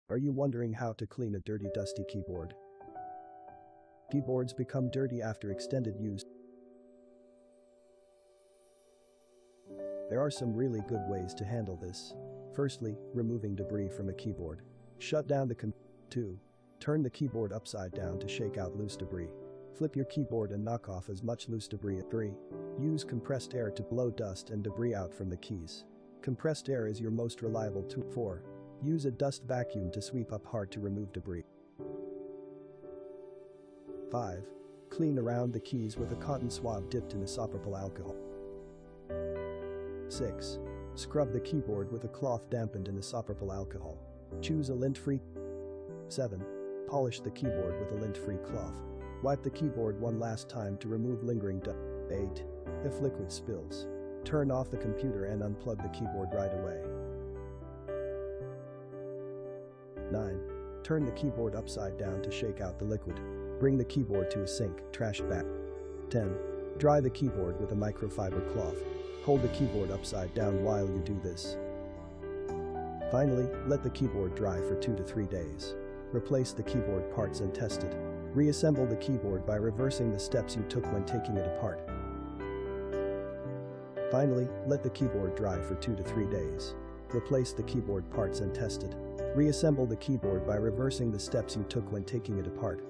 Are you wondering how to clean a dirty, dusty keyboard? Keyboards become dirty after extended use. There are some really good ways to handle this. Firstly, removing debris from a keyboard. Shut down the computer. 2. Turn the keyboard upside down to shake out loose debris. Flip your keyboard and knock off as much loose debris. 3. Use compressed air to blow dust and debris out from the keys. Compressed air is your most reliable tool. 4. Use a dust vacuum to sweep up hard to remove debris. 5. Clean around the keys with a cotton swab dipped in isopropyl alcohol. 6. Scrub the keyboard with a cloth dampened in isopropyl alcohol. Choose a lint-free. 7. Polish the keyboard with a lint-free cloth. Wipe the keyboard one last time to remove lingering dust. 8. If liquid spills, turn off the computer and unplug the keyboard right away. 9. Turn the keyboard upside down to shake out the liquid. Bring the keyboard to a sink, trash bag. 10. Dry the keyboard with a microfiber cloth. Hold the keyboard upside down while you do this. Finally, let the keyboard dry for 2 to 3 days. Replace the keyboard parts and test it. Reassemble the keyboard by reversing the steps you took when taking it apart. Finally, let the keyboard dry for 2 to 3 days. Replace the keyboard parts and test it. Reassemble the keyboard by reversing the steps you took when taking it apart.